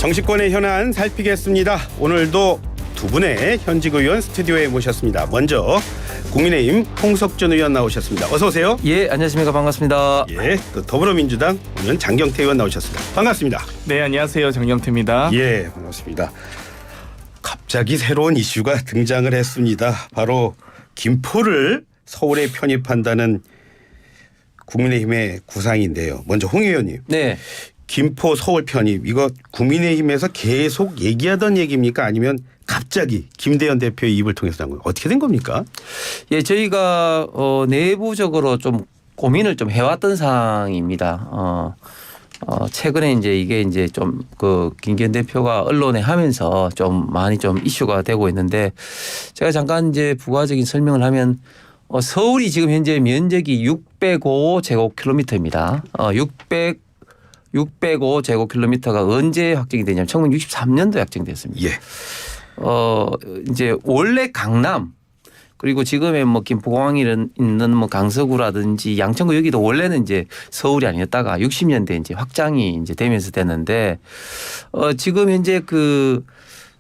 정치권의 현안 살피겠습니다. 오늘도 두 분의 현직 의원 스튜디오에 모셨습니다. 먼저 국민의힘 홍석천 의원 나오셨습니다. 어서 오세요. 예, 안녕하십니까. 반갑습니다. 예, 또 더불어민주당 오늘 장경태 의원 나오셨습니다. 반갑습니다. 네, 안녕하세요. 장경태입니다. 예, 반갑습니다. 갑자기 새로운 이슈가 등장을 했습니다. 바로 김포를 서울에 편입한다는 국민의힘의 구상인데요. 먼저 홍 의원님. 네. 김포 서울 편입 이거 국민의힘에서 계속 얘기하던 얘기입니까? 아니면 갑자기 김대현 대표의 입을 통해서 나온 거예요? 어떻게 된 겁니까? 예, 저희가 내부적으로 좀 고민을 좀 해왔던 사항입니다. 최근에 이게 좀 그 김기현 대표가 언론에 하면서 좀 많이 좀 이슈가 되고 있는데 제가 잠깐 부가적인 설명을 하면 서울이 지금 현재 면적이 605제곱킬로미터입니다. 605제곱킬로미터가 언제 확정이 되냐면 1963년도에 확정됐습니다. 예. 원래 강남 그리고 지금의 김포공항이 있는 강서구라든지 양천구 여기도 원래는 서울이 아니었다가 60년대 확장이 되면서 됐는데 지금 현재 그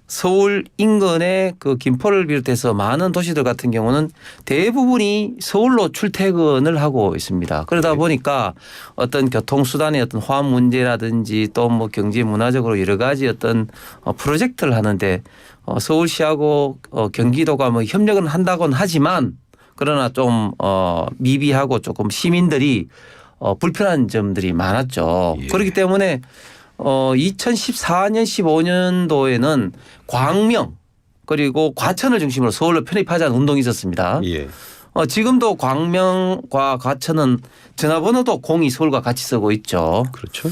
서울 인근의 그 김포를 비롯해서 많은 도시들 같은 경우는 대부분이 서울로 출퇴근을 하고 있습니다. 그러다 보니까 어떤 교통수단의 어떤 화합 문제라든지 또 경제 문화적으로 여러 가지 어떤 프로젝트를 하는데 서울시하고 경기도가 협력은 한다고는 하지만 그러나 좀 미비하고 조금 시민들이 불편한 점들이 많았죠. 예. 그렇기 때문에 2014년 15년도에는 광명 그리고 과천을 중심으로 서울로 편입하자는 운동이 있었습니다. 예. 지금도 광명과 과천은 전화번호도 02 서울과 같이 쓰고 있죠. 그렇죠.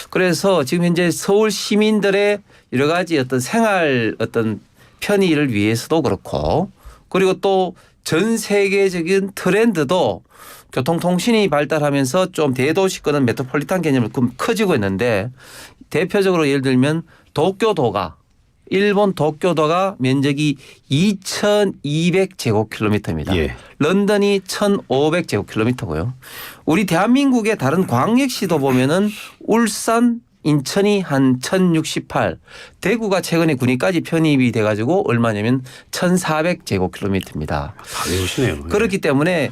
그래서 지금 현재 서울 시민들의 여러 가지 어떤 생활 어떤 편의를 위해서도 그렇고 그리고 또 전 세계적인 트렌드도 교통통신이 발달하면서 좀 대도시권은 메트로폴리탄 개념이 커지고 있는데 대표적으로 예를 들면 도쿄도가 일본 도쿄도가 면적이 2200제곱킬로미터입니다. 예. 런던이 1500제곱킬로미터고요. 우리 대한민국의 다른 광역시도 보면은 울산 인천이 한 1068, 대구가 최근에 군위까지 편입이 돼가지고 얼마냐면 1400제곱킬로미터입니다. 다 외우시네요. 그렇기 때문에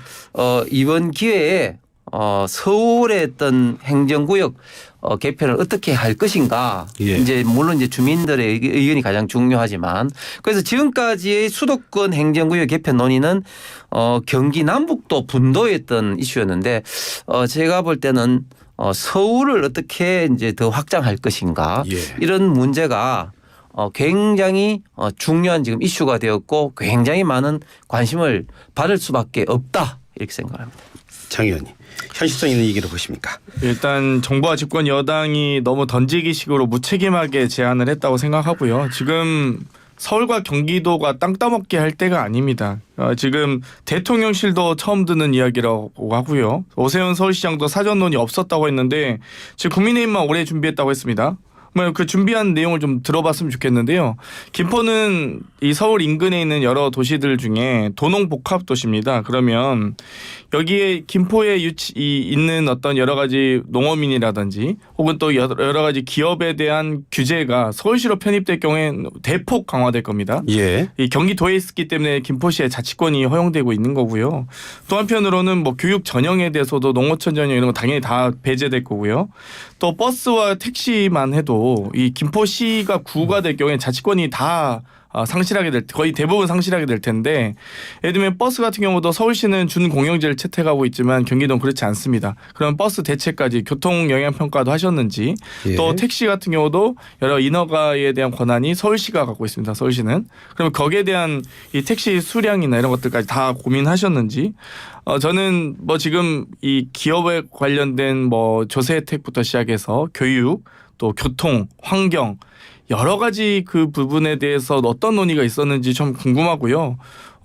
이번 기회에 서울의 어떤 행정구역 개편을 어떻게 할 것인가. 예. 물론 주민들의 의견이 가장 중요하지만 그래서 지금까지의 수도권 행정구역 개편 논의는 경기 남북도 분도였던 이슈였는데 제가 볼 때는 서울을 어떻게 더 확장할 것인가. 예. 이런 문제가 굉장히 중요한 지금 이슈가 되었고 굉장히 많은 관심을 받을 수밖에 없다 이렇게 생각합니다. 장 의원님 현실성 있는 얘기를 보십니까? 일단 정부와 집권 여당이 너무 던지기식으로 무책임하게 제안을 했다고 생각하고요. 지금 서울과 경기도가 땅 따먹게 할 때가 아닙니다. 지금 대통령실도 처음 듣는 이야기라고 하고요. 오세훈 서울시장도 사전 논의 없었다고 했는데 지금 국민의힘만 올해 준비했다고 했습니다. 그 준비한 내용을 좀 들어봤으면 좋겠는데요. 김포는 이 서울 인근에 있는 여러 도시들 중에 도농복합 도시입니다. 그러면 여기에 김포에 있는 어떤 여러 가지 농어민이라든지 혹은 또 여러 가지 기업에 대한 규제가 서울시로 편입될 경우에는 대폭 강화될 겁니다. 예. 이 경기도에 있기 때문에 김포시의 자치권이 허용되고 있는 거고요. 또 한편으로는 교육 전형에 대해서도 농어촌 전형 이런 거 당연히 다 배제될 거고요. 또 버스와 택시만 해도 이 김포시가 구가 될 경우에 자치권이 다 거의 대부분 상실하게 될 텐데 예를 들면 버스 같은 경우도 서울시는 준공영제를 채택하고 있지만 경기도는 그렇지 않습니다. 그럼 버스 대체까지 교통 영향 평가도 하셨는지 예. 또 택시 같은 경우도 여러 인허가에 대한 권한이 서울시가 갖고 있습니다. 서울시는. 그러면 거기에 대한 이 택시 수량이나 이런 것들까지 다 고민하셨는지 저는 지금 이 기업에 관련된 조세 혜택부터 시작해서 교육 또 교통, 환경 여러 가지 그 부분에 대해서 어떤 논의가 있었는지 좀 궁금하고요.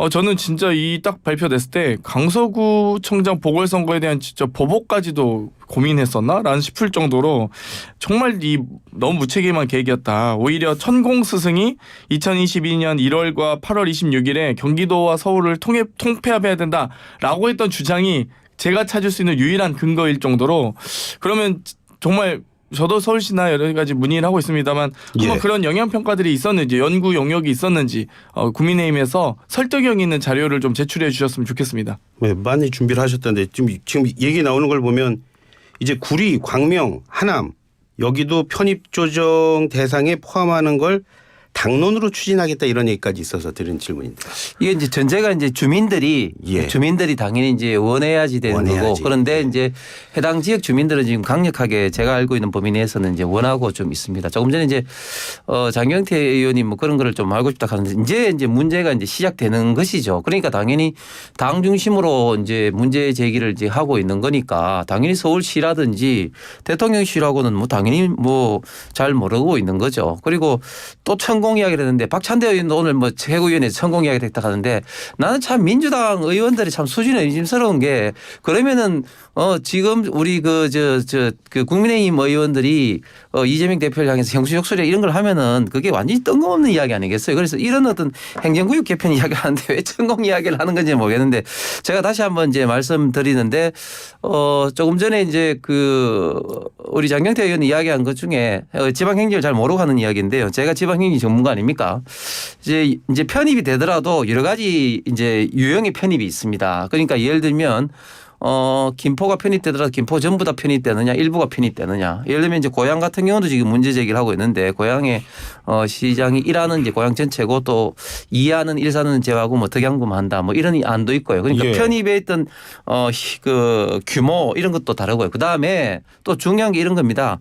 저는 진짜 이 딱 발표됐을 때 강서구청장 보궐선거에 대한 진짜 보복까지도 고민했었나라는 싶을 정도로 정말 너무 무책임한 계획이었다. 오히려 천공 스승이 2022년 1월과 8월 26일에 경기도와 서울을 통폐합해야 된다라고 했던 주장이 제가 찾을 수 있는 유일한 근거일 정도로 그러면 정말 저도 서울시나 여러 가지 문의를 하고 있습니다만 한번 예. 그런 영향 평가들이 있었는지 연구 용역이 있었는지 국민의힘에서 설득력 있는 자료를 좀 제출해 주셨으면 좋겠습니다. 네, 많이 준비를 하셨던데 지금 얘기 나오는 걸 보면 이제 구리, 광명, 하남 여기도 편입 조정 대상에 포함하는 걸 당론으로 추진하겠다 이런 얘기까지 있어서 드린 질문입니다. 이게 이제 전제가 이제 주민들이 당연히 이제 원해야지 되는 거고 그런데 이제 해당 지역 주민들은 지금 강력하게 제가 알고 있는 범위 내에서는 이제 원하고 좀 있습니다. 조금 전에 이제 장경태 의원이 뭐 그런 거를 좀 알고 싶다 하는데 이제 문제가 이제 시작되는 것이죠. 그러니까 당연히 당 중심으로 이제 문제 제기를 이제 하고 있는 거니까 당연히 서울시라든지 대통령실하고는 뭐 당연히 뭐 잘 모르고 있는 거죠. 그리고 또 천공 이야기를 했는데 박찬대 의원도 오늘 뭐 최고위원회에서 천공 이야기 됐다 하는데 나는 참 민주당 의원들이 참 수준이 의심스러운 게 그러면은 지금 우리 그 국민의힘 의원들이 이재명 대표를 향해서 형수욕설이나 이런 걸 하면은 그게 완전히 뜬금없는 이야기 아니겠어요. 그래서 이런 어떤 행정구역 개편 이야기를 하는데 왜 천공 이야기를 하는 건지 모르겠는데 제가 다시 한번 이제 말씀드리는데 조금 전에 이제 우리 장경태 의원이 이야기한 것 중에 지방행정을 잘 모르고 하는 이야기인데요. 제가 지방행정 전문가 아닙니까? 이제 편입이 되더라도 여러 가지 이제 유형의 편입이 있습니다. 그러니까 예를 들면 김포가 편입되더라도 김포 전부 다 편입되느냐 일부가 편입되느냐. 예를 들면 이제 고양 같은 경우도 지금 문제 제기를 하고 있는데 고양의 시장이 1하는 이제 고양 전체고 또 2하는 일산은 제외하고 뭐 덕양구만 한다 뭐 이런 안도 있고요. 그러니까 편입에 있던 그 규모 이런 것도 다르고요. 그다음에 또 중요한 게 이런 겁니다.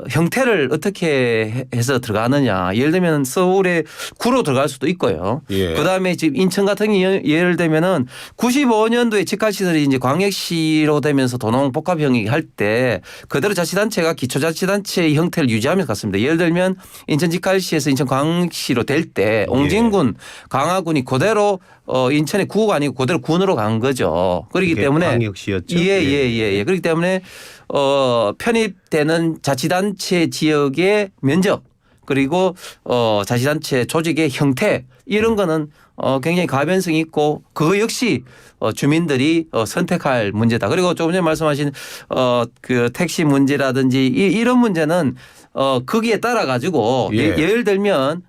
형태를 어떻게 해서 들어가느냐. 예를 들면 서울에 구로 들어갈 수도 있고요. 그다음에 지금 인천 같은 경우 예를 들면은 95년도에 직할시설이 이제 광역시로 되면서 도농 복합형이 할 때 그대로 자치단체가 기초자치단체의 형태를 유지하면서 갔습니다. 예를 들면 인천 직할시에서 인천 광역시로 될 때 옹진군 강화군이 그대로 인천의 구가 아니고 그대로 군으로 간 거죠. 그렇기 때문에 광역시였죠. 예. 그렇기 때문에 편입되는 자치단체 지역의 면적 그리고 자치단체 조직의 형태 이런 거는 굉장히 가변성이 있고 그거 역시 주민들이 선택할 문제다. 그리고 조금 전에 말씀하신 그 택시 문제라든지 이런 문제는 거기에 따라 가지고 예를 들면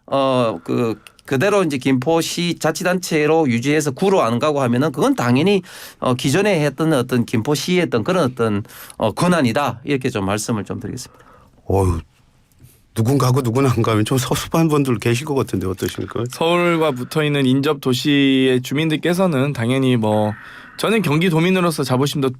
그대로 이제 김포시 자치단체로 유지해서 구로 안 가고 하면은 그건 당연히 기존에 했던 어떤 김포시의 했던 그런 어떤 권한이다 이렇게 좀 말씀을 좀 드리겠습니다. 어휴. 누군가고 누구나 안 가면 좀 섭섭한 분들 계실 것 같은데 어떠십니까? 서울과 붙어있는 인접 도시의 주민들께서는 당연히 뭐 저는 경기도민으로서 자부심도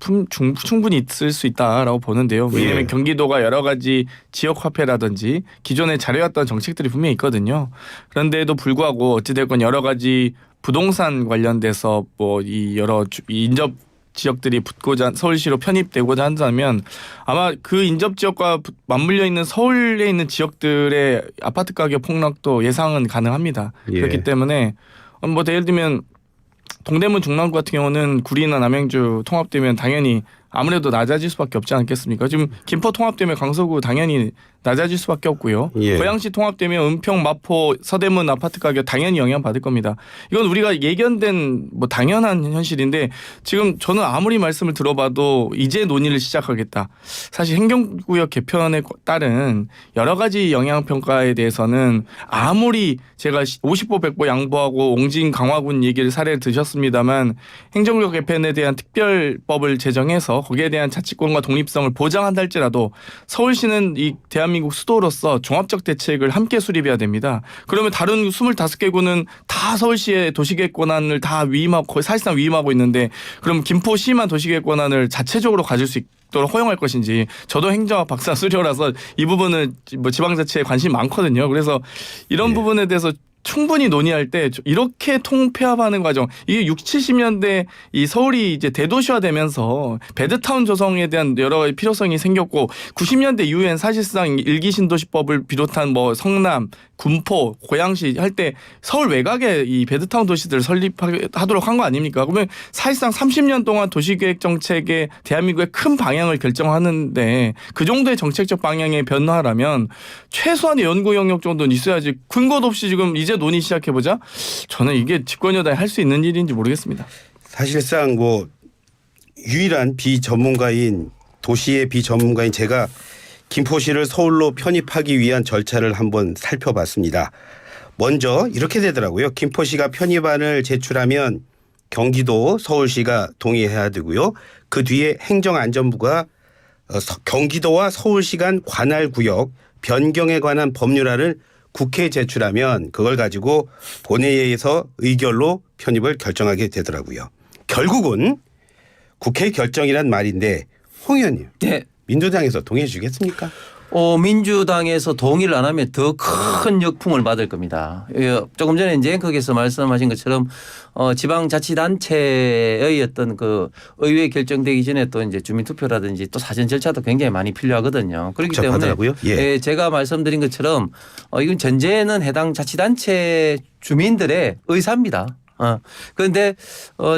충분히 있을 수 있다라고 보는데요. 왜냐하면 경기도가 여러 가지 지역화폐라든지 기존에 잘해왔던 정책들이 분명히 있거든요. 그런데도 불구하고 어찌됐건 여러 가지 부동산 관련돼서 뭐 이 여러 인접 지역들이 붙고자 서울시로 편입되고자 한다면 아마 그 인접 지역과 맞물려 있는 서울에 있는 지역들의 아파트 가격 폭락도 예상은 가능합니다. 그렇기 때문에 뭐 예를 들면 동대문 중랑구 같은 경우는 구리나 남양주 통합되면 당연히 아무래도 낮아질 수밖에 없지 않겠습니까? 지금 김포 통합되면 강서구 당연히 낮아질 수밖에 없고요. 고양시 통합되면 은평, 마포, 서대문 아파트 가격 당연히 영향받을 겁니다. 이건 우리가 예견된 뭐 당연한 현실인데 지금 저는 아무리 말씀을 들어봐도 이제 논의를 시작하겠다. 사실 행정구역 개편에 따른 여러 가지 영향평가에 대해서는 아무리 제가 50보 100보 양보하고 옹진 강화군 얘기를 사례를 드셨습니다만 행정구역 개편에 대한 특별법을 제정해서 거기에 대한 자치권과 독립성을 보장한다 할지라도 서울시는 이 대한민국 수도로서 종합적 대책을 함께 수립해야 됩니다. 그러면 다른 25개구는 다 서울시의 도시계획 권한을 다 위임하고 거의 사실상 위임하고 있는데 그럼 김포시만 도시계획 권한을 자체적으로 가질 수 있도록 허용할 것인지 저도 행정학 박사 수료라서 이 부분은 뭐 지방자치에 관심이 많거든요. 그래서 이런 부분에 대해서 충분히 논의할 때 이렇게 통폐합하는 과정 이게 60, 70년대 이 서울이 이제 대도시화되면서 배드타운 조성에 대한 여러 가지 필요성이 생겼고 90년대 이후엔 사실상 일기 신도시법을 비롯한 뭐 성남, 군포, 고양시 할 때 서울 외곽에 이 배드타운 도시들을 설립하도록 한 거 아닙니까? 그러면 사실상 30년 동안 도시계획 정책의 대한민국의 큰 방향을 결정하는데 그 정도의 정책적 방향의 변화라면 최소한의 연구 영역 정도는 있어야지 근거도 없이 지금 이제 논의 시작해보자. 저는 이게 집권여당이 할 수 있는 일인지 모르겠습니다. 사실상 뭐 유일한 비전문가인 도시의 비전문가인 제가 김포시를 서울로 편입하기 위한 절차를 한번 살펴봤습니다. 먼저 이렇게 되더라고요. 김포시가 편입안을 제출하면 경기도, 서울시가 동의해야 되고요. 그 뒤에 행정안전부가 경기도와 서울시 간 관할구역 변경에 관한 법률안을 국회에 제출하면 그걸 가지고 본회의에서 의결로 편입을 결정하게 되더라고요. 결국은 국회 결정이란 말인데 홍 의원님. 네. 민주당에서 동의해 주겠습니까? 민주당에서 동의를 안 하면 더 큰 역풍을 받을 겁니다. 조금 전에 이제 앵커께서 말씀하신 것처럼 지방자치단체의 어떤 그 의회 결정되기 전에 또 이제 주민투표라든지 또 사전 절차도 굉장히 많이 필요하거든요. 그렇기 때문에 예. 제가 말씀드린 것처럼 이건 전제는 해당 자치단체 주민들의 의사입니다. 그런데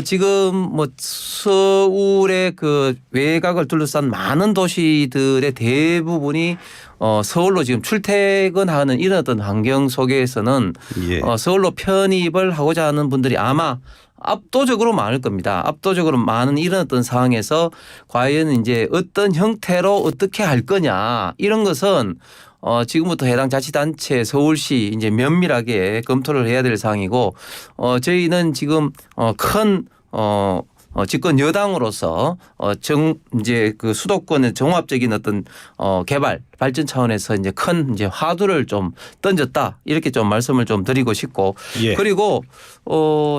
지금 뭐 서울의 그 외곽을 둘러싼 많은 도시들의 대부분이 서울로 지금 출퇴근하는 이런 어떤 환경 속에서는 예. 서울로 편입을 하고자 하는 분들이 아마 압도적으로 많을 겁니다. 압도적으로 많은 이런 어떤 상황에서 과연 이제 어떤 형태로 어떻게 할 거냐 이런 것은 지금부터 해당 자치단체 서울시 이제 면밀하게 검토를 해야 될 사항이고 저희는 지금 큰 집권 여당으로서 이제 그 수도권의 종합적인 어떤 개발 발전 차원에서 이제 큰 이제 화두를 좀 던졌다 이렇게 좀 말씀을 좀 드리고 싶고 예. 그리고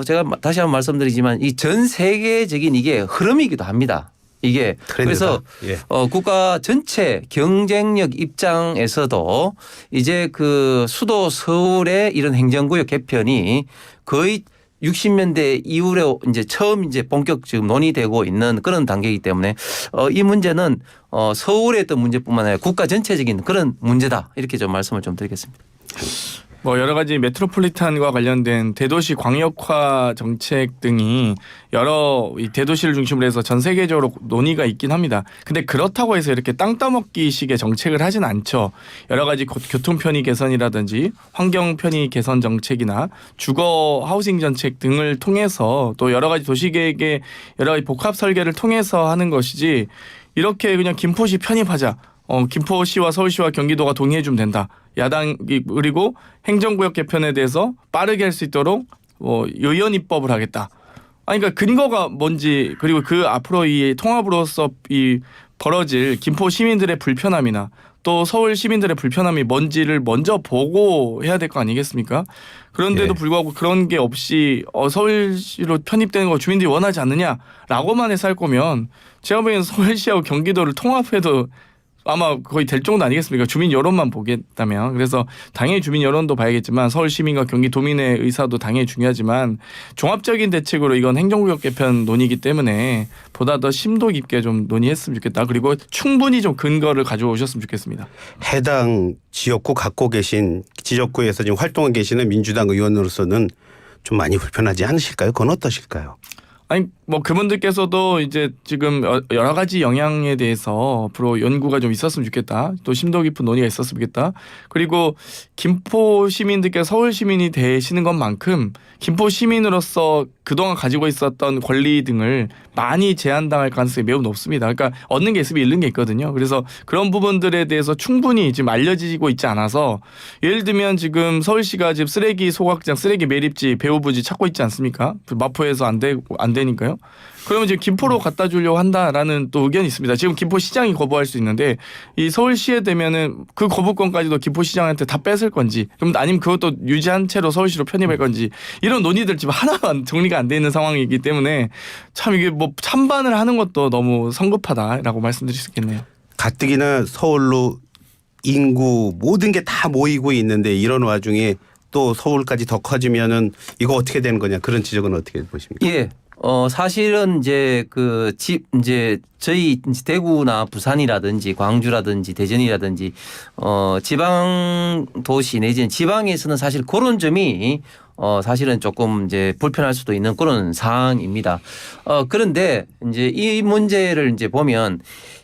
제가 다시 한번 말씀드리지만 이 전 세계적인 이게 흐름이기도 합니다. 이게 그래서 예. 국가 전체 경쟁력 입장에서도 이제 그 수도 서울의 이런 행정구역 개편이 거의 60년대 이후에 이제 처음 이제 본격 지금 논의되고 있는 그런 단계이기 때문에 이 문제는 서울의 어떤 문제뿐만 아니라 국가 전체적인 그런 문제다 이렇게 좀 말씀을 좀 드리겠습니다. 뭐 여러 가지 메트로폴리탄과 관련된 대도시 광역화 정책 등이 여러 이 대도시를 중심으로 해서 전 세계적으로 논의가 있긴 합니다. 근데 그렇다고 해서 이렇게 땅 따먹기식의 정책을 하진 않죠. 여러 가지 교통 편의 개선이라든지 환경 편의 개선 정책이나 주거 하우싱 정책 등을 통해서 또 여러 가지 도시계획의 여러 가지 복합 설계를 통해서 하는 것이지 이렇게 그냥 김포시 편입하자. 김포시와 서울시와 경기도가 동의해 주면 된다. 야당이 그리고 행정구역 개편에 대해서 빠르게 할 수 있도록 요연 입법을 하겠다. 그러니까 근거가 뭔지 그리고 그 앞으로 이 통합으로서 이 벌어질 김포 시민들의 불편함이나 또 서울 시민들의 불편함이 뭔지를 먼저 보고 해야 될 거 아니겠습니까? 그런데도 불구하고 그런 게 없이 서울시로 편입되는 거 주민들이 원하지 않느냐라고만 해서 할 거면 제가 보기에는 서울시하고 경기도를 통합해도 아마 거의 될 정도 아니겠습니까? 주민 여론만 보겠다면. 그래서 당연히 주민 여론도 봐야겠지만 서울 시민과 경기도민의 의사도 당연히 중요하지만 종합적인 대책으로 이건 행정구역 개편 논의이기 때문에 보다 더 심도 깊게 좀 논의했으면 좋겠다. 그리고 충분히 좀 근거를 가져오셨으면 좋겠습니다. 해당 지역구 갖고 계신 지역구에서 지금 활동하고 계시는 민주당 의원으로서는 좀 많이 불편하지 않으실까요? 그건 어떠실까요? 아니 뭐 그분들께서도 이제 지금 여러 가지 영향에 대해서 앞으로 연구가 좀 있었으면 좋겠다. 또 심도 깊은 논의가 있었으면 좋겠다. 그리고 김포 시민들께서 서울 시민이 되시는 것만큼 김포 시민으로서 그동안 가지고 있었던 권리 등을 많이 제한당할 가능성이 매우 높습니다. 그러니까 얻는 게 있으면 잃는 게 있거든요. 그래서 그런 부분들에 대해서 충분히 지금 알려지고 있지 않아서 예를 들면 지금 서울시가 지금 쓰레기 소각장, 쓰레기 매립지, 배후부지 찾고 있지 않습니까? 마포에서 안 되니까요. 그러면 지금 김포로 갖다 주려고 한다라는 또 의견이 있습니다. 지금 김포시장이 거부할 수 있는데 이 서울시에 되면은 그 거부권까지도 김포시장한테 다 뺏을 건지 그럼 아니면 그것도 유지한 채로 서울시로 편입할 건지 이런 논의들 지금 하나만 정리가 안 돼 있는 상황이기 때문에 참 이게 뭐 찬반을 하는 것도 너무 성급하다라고 말씀드릴 수 있겠네요. 가뜩이나 서울로 인구 모든 게 다 모이고 있는데 이런 와중에 또 서울까지 더 커지면은 이거 어떻게 되는 거냐 그런 지적은 어떻게 보십니까? 예. 사실은 이제 이제 저희 대구나 부산이라든지 광주라든지 대전이라든지 지방 도시 내지는 지방에서는 사실 그런 점이 사실은 조금 이제 불편할 수도 있는 그런 상황입니다. 그런데 이제 이 문제를 이제 보면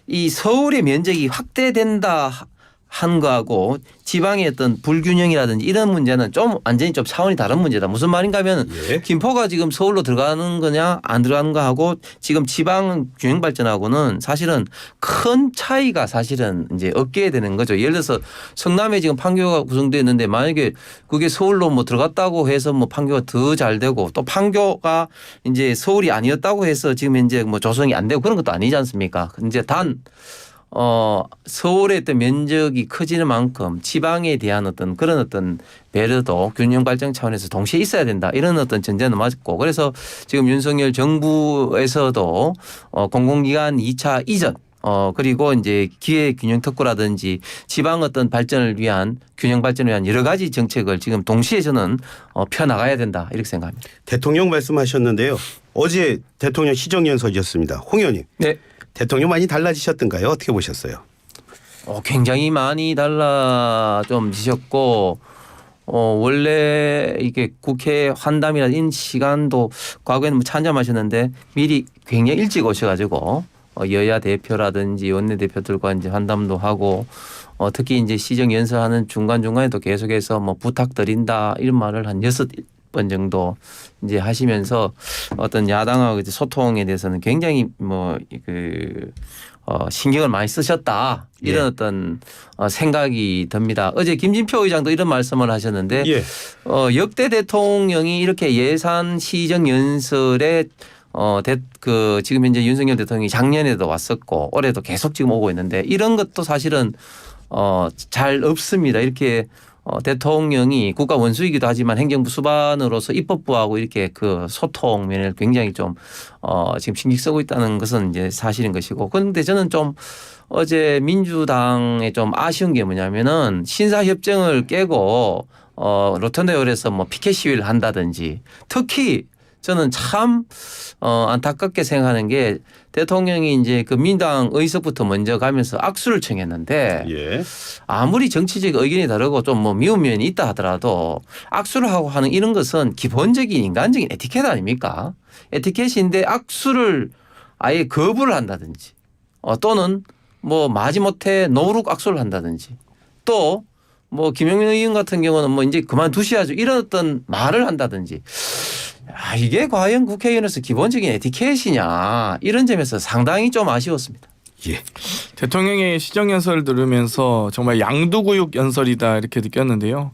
이 서울의 면적이 확대된다 한 거하고 지방의 어떤 불균형이라든지 이런 문제는 좀 완전히 좀 차원이 다른 문제다. 무슨 말인가 하면 예. 김포가 지금 서울로 들어가는 거냐 안 들어가는 거하고 지금 지방 균형 발전하고는 사실은 큰 차이가 사실은 이제 없게 되는 거죠. 예를 들어서 성남에 지금 판교가 구성되어 있는데 만약에 그게 서울로 뭐 들어갔다고 해서 뭐 판교가 더 잘 되고 또 판교가 이제 서울이 아니었다고 해서 지금 현재 뭐 조성이 안 되고 그런 것도 아니지 않습니까? 이제 서울의 어떤 면적이 커지는 만큼 지방에 대한 어떤 그런 어떤 배려도 균형 발전 차원에서 동시에 있어야 된다. 이런 어떤 전제는 맞고 그래서 지금 윤석열 정부에서도 공공기관 2차 이전 그리고 이제 기회균형 특구라든지 지방 어떤 발전을 위한 균형 발전을 위한 여러 가지 정책을 지금 동시에 저는 펴나가야 된다. 이렇게 생각합니다. 대통령 말씀하셨는데요. 어제 대통령 시정연설이었습니다. 홍 의원님. 네. 대통령 많이 달라지셨던가요? 어떻게 보셨어요? 굉장히 많이 달라지셨고 원래 이게 국회 환담이나 이런 시간도 과거에는 뭐 찬잠하셨는데 미리 굉장히 일찍 오셔가지고 여야 대표라든지 원내대표들과 이제 환담도 하고 특히 이제 시정 연설하는 중간중간에도 계속해서 뭐 부탁드린다 이런 말을 한 6번 정도 이제 하시면서 어떤 야당하고 이제 소통에 대해서는 굉장히 신경을 많이 쓰셨다 이런 예. 어떤 생각이 듭니다. 어제 김진표 의장도 이런 말씀을 하셨는데 예. 역대 대통령이 이렇게 예산 시정 연설에 지금 현재 윤석열 대통령이 작년에도 왔었고 올해도 계속 지금 오고 있는데 이런 것도 사실은 잘 없습니다. 이렇게 대통령이 국가 원수이기도 하지만 행정부 수반으로서 입법부하고 이렇게 그 소통 면을 굉장히 좀 지금 신경 쓰고 있다는 것은 이제 사실인 것이고 그런데 저는 좀 어제 민주당에 좀 아쉬운 게 뭐냐면은 신사협정을 깨고 로턴데홀에서 뭐 피켓 시위를 한다든지 특히 저는 참 안타깝게 생각하는 게 대통령이 이제 그 민당 의석부터 먼저 가면서 악수를 청했는데 예. 아무리 정치적 의견이 다르고 좀 뭐 미운 면이 있다 하더라도 악수를 하고 하는 이런 것은 기본적인 인간적인 에티켓 아닙니까? 에티켓인데 악수를 아예 거부를 한다든지 또는 뭐 마지못해 노룩 악수를 한다든지 또 뭐 김영민 의원 같은 경우는 뭐 이제 그만두셔야죠 이런 어떤 말을 한다든지 이게 과연 국회의원에서 기본적인 에티켓이냐 이런 점에서 상당히 좀 아쉬웠습니다. 예. 대통령의 시정연설을 들으면서 정말 양두구육 연설이다 이렇게 느꼈는데요.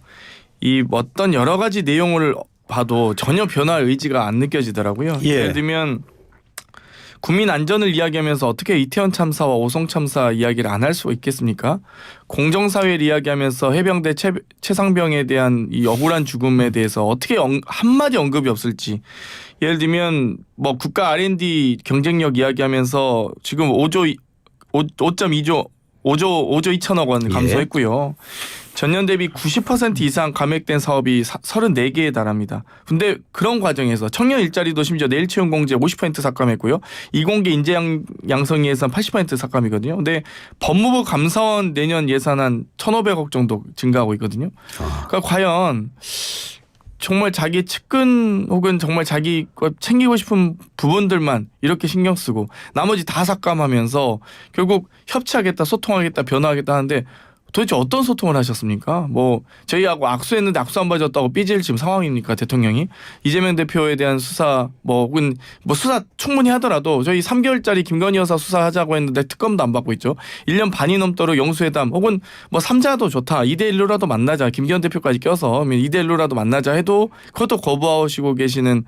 이 어떤 여러 가지 내용을 봐도 전혀 변화할 의지가 안 느껴지더라고요. 예. 예를 들면 국민 안전을 이야기하면서 어떻게 이태원 참사와 오송 참사 이야기를 안 할 수 있겠습니까? 공정사회를 이야기하면서 해병대 최상병에 대한 이 억울한 죽음에 대해서 어떻게 한마디 언급이 없을지. 예를 들면 뭐 국가 R&D 경쟁력 이야기하면서 지금 5조 2천억 원 감소했고요. 전년 대비 90% 이상 감액된 사업이 34개에 달합니다. 근데 그런 과정에서 청년 일자리도 심지어 내일 채용 공제 50% 삭감했고요. 이공계 인재 양성 예산 80% 삭감이거든요. 근데 법무부 감사원 내년 예산안 1,500억 정도 증가하고 있거든요. 그러니까 과연 정말 자기 측근 혹은 정말 자기 챙기고 싶은 부분들만 이렇게 신경 쓰고 나머지 다 삭감하면서 결국 협치하겠다, 소통하겠다, 변화하겠다 하는데 도대체 어떤 소통을 하셨습니까? 뭐 저희하고 악수했는데 악수 안 봐줬다고 삐질 지금 상황입니까 대통령이? 이재명 대표에 대한 수사 혹은 수사 충분히 하더라도 저희 3개월짜리 김건희 여사 수사하자고 했는데 특검도 안 받고 있죠. 1년 반이 넘도록 영수회담 혹은 3자도 좋다. 2대1로라도 만나자. 김기현 대표까지 껴서 2대1로라도 만나자 해도 그것도 거부하시고 계시는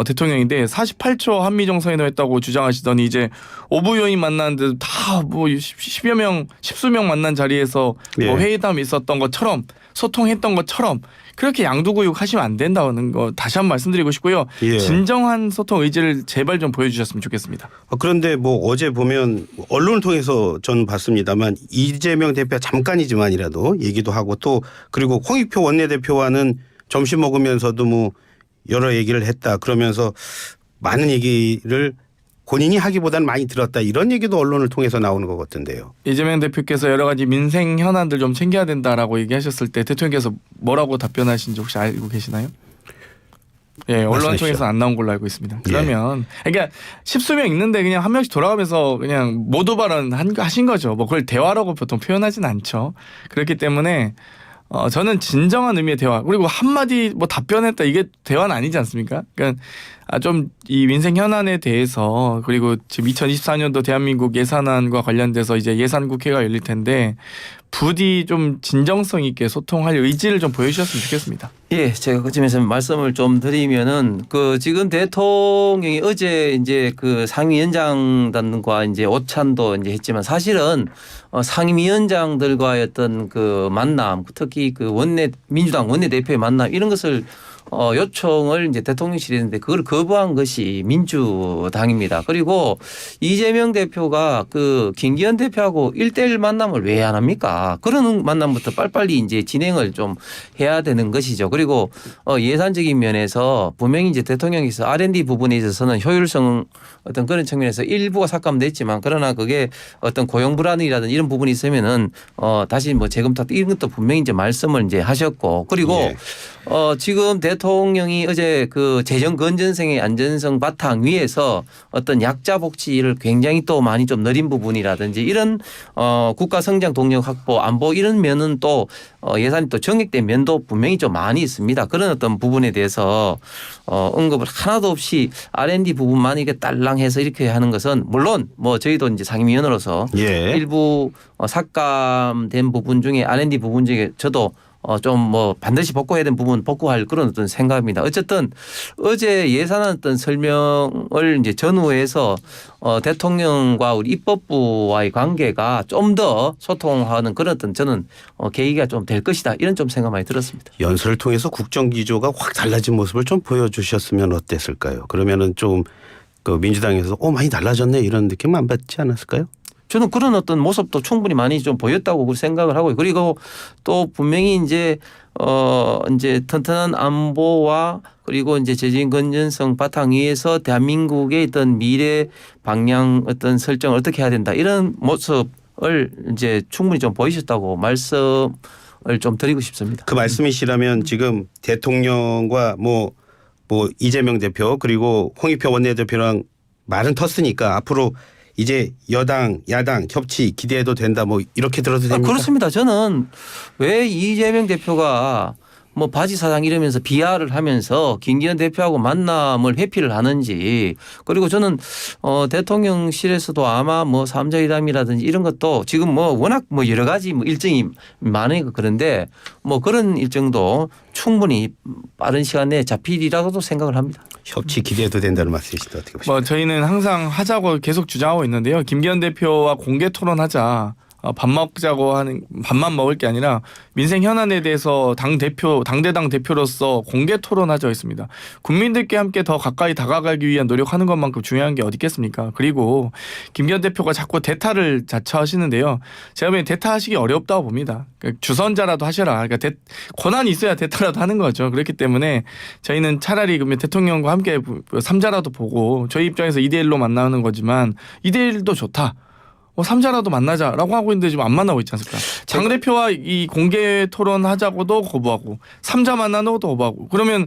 대통령인데 48초 한미정상회담 했다고 주장하시더니 이제 오부요인 만났는데 다 10여 명, 10수명 만난 자리에서 예. 회의담이 있었던 것처럼 소통했던 것처럼 그렇게 양두구육 하시면 안 된다는 거 다시 한번 말씀드리고 싶고요. 예. 진정한 소통 의지를 제발 좀 보여주셨으면 좋겠습니다. 그런데 뭐 어제 보면 언론을 통해서 전 봤습니다만 이재명 대표 잠깐이지만이라도 얘기도 하고 또 그리고 홍익표 원내대표와는 점심 먹으면서도 뭐 여러 얘기를 했다. 그러면서 많은 얘기를 본인이 하기보다는 많이 들었다. 이런 얘기도 언론을 통해서 나오는 것 같은데요. 이재명 대표께서 여러 가지 민생 현안들 좀 챙겨야 된다라고 얘기하셨을 때 대통령께서 뭐라고 답변하신지 혹시 알고 계시나요? 예, 언론을 말씀해 통해서 안 나온 걸로 알고 있습니다. 그러면 그러니까 십수명 있는데 그냥 한 명씩 돌아가면서 그냥 모두 발언 하신 거죠. 뭐 그걸 대화라고 보통 표현하진 않죠. 그렇기 때문에 저는 진정한 의미의 대화 그리고 한마디 뭐 답변했다 이게 대화는 아니지 않습니까? 그러니까 좀 이 민생 현안에 대해서 그리고 지금 2024년도 대한민국 예산안과 관련돼서 이제 예산국회가 열릴 텐데 부디 좀 진정성 있게 소통할 의지를 좀 보여주셨으면 좋겠습니다. 예, 제가 그쯤에서 말씀을 좀 드리면은 그 지금 대통령이 어제 이제 그 상임위원장단과 이제 오찬도 이제 했지만 사실은 상임위원장들과의 어떤 그 만남, 특히 그 민주당 원내대표의 만남 이런 것을 요청을 이제 대통령실이 했는데 그걸 거부한 것이 민주당입니다. 그리고 이재명 대표가 그 김기현 대표하고 1대1 만남을 왜 안 합니까? 그런 만남부터 빨리빨리 이제 진행을 좀 해야 되는 것이죠. 그리고 예산적인 면에서 분명히 이제 대통령께서 R&D 부분에 있어서는 효율성 어떤 그런 측면에서 일부가 삭감됐지만 그러나 그게 어떤 고용 불안이라든지 이런 부분이 있으면은 다시 뭐 재검토 이런 것도 분명히 이제 말씀을 이제 하셨고 그리고 예. 지금 대통령이 어제 그 재정 건전성의 안전성 바탕 위에서 어떤 약자 복지를 굉장히 또 많이 좀 늘린 부분이라든지 이런 국가 성장 동력 확보 안보 이런 면은 또 예산이 또 정액된 면도 분명히 좀 많이 있습니다. 그런 어떤 부분에 대해서 언급을 하나도 없이 R&D 부분만 이게 딸랑해서 이렇게 하는 것은 물론 뭐 저희도 이제 상임위원으로서 예. 일부 삭감된 부분 중에 R&D 부분 중에 저도 좀 뭐 반드시 복구해야 되는 부분 복구할 그런 어떤 생각입니다. 어쨌든 어제 예산안 어떤 설명을 이제 전후해서 대통령과 우리 입법부와의 관계가 좀 더 소통하는 그런 어떤 저는 계기가 좀 될 것이다 이런 좀 생각 많이 들었습니다. 연설을 통해서 국정 기조가 확 달라진 모습을 좀 보여주셨으면 어땠을까요? 그러면은 좀 그 민주당에서 많이 달라졌네 이런 느낌 안 받지 않았을까요? 저는 그런 어떤 모습도 충분히 많이 좀 보였다고 생각을 하고요. 그리고 또 분명히 이제 튼튼한 안보와 그리고 이제 재정 건전성 바탕 위에서 대한민국의 어떤 미래 방향 어떤 설정을 어떻게 해야 된다 이런 모습을 이제 충분히 좀 보이셨다고 말씀을 좀 드리고 싶습니다. 그 말씀이시라면 지금 대통령과 뭐 이재명 대표 그리고 홍익표 원내대표랑 말은 텄으니까 앞으로 이제 여당 야당 협치 기대해도 된다 뭐 이렇게 들어도 됩니까? 그렇습니다. 저는 왜 이재명 대표가 뭐 바지 사장 이러면서 비하를 하면서 김기현 대표하고 만남을 회피를 하는지 그리고 저는 대통령실에서도 아마 뭐 3자회담이라든지 이런 것도 지금 뭐 워낙 뭐 여러 가지 뭐 일정이 많으니까 그런데 뭐 그런 일정도 충분히 빠른 시간 내에 잡히리라고도 생각을 합니다. 협치 기대해도 된다는 말씀이시죠. 어떻게 보십니까? 뭐 저희는 항상 하자고 계속 주장하고 있는데요. 김기현 대표와 공개 토론하자. 밥 먹자고 하는 밥만 먹을 게 아니라 민생 현안에 대해서 당대당 대표로서 공개 토론하자 했습니다. 국민들께 함께 더 가까이 다가가기 위한 노력하는 것만큼 중요한 게 어디 있겠습니까? 그리고 김기현 대표가 자꾸 대타를 자처하시는데요. 제가 보기엔 대타하시기 어렵다고 봅니다. 그러니까 주선자라도 하셔라. 그러니까 권한이 있어야 대타라도 하는 거죠. 그렇기 때문에 저희는 차라리 그러면 대통령과 함께 3자라도 보고 저희 입장에서 2대1로 만나는 거지만 2대1도 좋다. 3자라도 만나자라고 하고 있는데 지금 안 만나고 있지 않습니까? 당대표와 이 공개 토론하자고도 거부하고 3자 만나는 것도 거부하고 그러면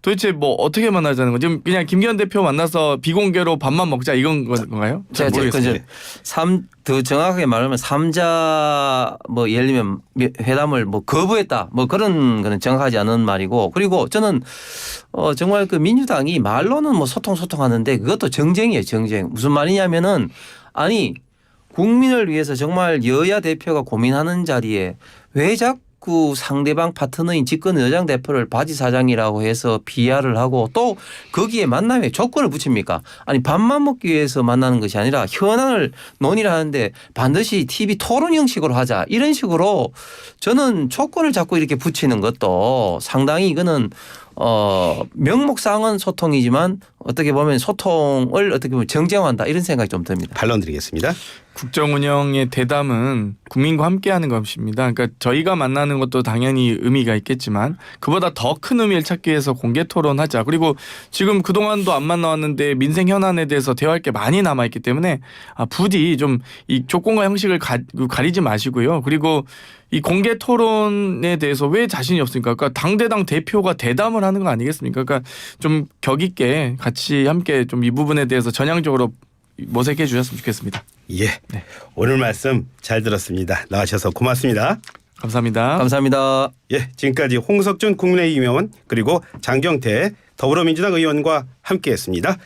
도대체 뭐 어떻게 만나자는 거죠? 지금 그냥 김기현 대표 만나서 비공개로 밥만 먹자 이건 건가요? 잘 모르겠어요. 더 정확하게 말하면 3자 뭐 예를 들면 회담을 뭐 거부했다 뭐 그런 거는 정확하지 않은 말이고 그리고 저는 정말 그 민주당이 말로는 뭐 소통하는데 그것도 정쟁이에요. 정쟁. 무슨 말이냐면은 아니 국민을 위해서 정말 여야 대표가 고민하는 자리에 왜 자꾸 상대방 파트너인 집권 여당 대표를 바지 사장이라고 해서 비하를 하고 또 거기에 만남에 조건을 붙입니까? 아니 밥만 먹기 위해서 만나는 것이 아니라 현안을 논의를 하는데 반드시 TV 토론 형식으로 하자 이런 식으로 저는 조건을 자꾸 이렇게 붙이는 것도 상당히 이거는 명목상은 소통이지만 어떻게 보면 소통을 어떻게 보면 정쟁화한다 이런 생각이 좀 듭니다. 반론 드리겠습니다. 국정 운영의 대담은 국민과 함께하는 것입니다. 그러니까 저희가 만나는 것도 당연히 의미가 있겠지만 그보다 더 큰 의미를 찾기 위해서 공개 토론하자. 그리고 지금 그동안도 안 만나왔는데 민생 현안에 대해서 대화할 게 많이 남아있기 때문에 부디 좀 이 조건과 형식을 가리지 마시고요. 그리고 이 공개 토론에 대해서 왜 자신이 없습니까? 그러니까 당대당 대표가 대담을 하는 거 아니겠습니까? 그러니까 좀 격 있게 같이 함께 좀 이 부분에 대해서 전향적으로 모색해 주셨으면 좋겠습니다. 예. 오늘 말씀 잘 들었습니다. 나와주셔서 고맙습니다. 감사합니다. 감사합니다. 예, 지금까지 홍석준 국민의힘 의원 그리고 장경태 더불어민주당 의원과 함께했습니다.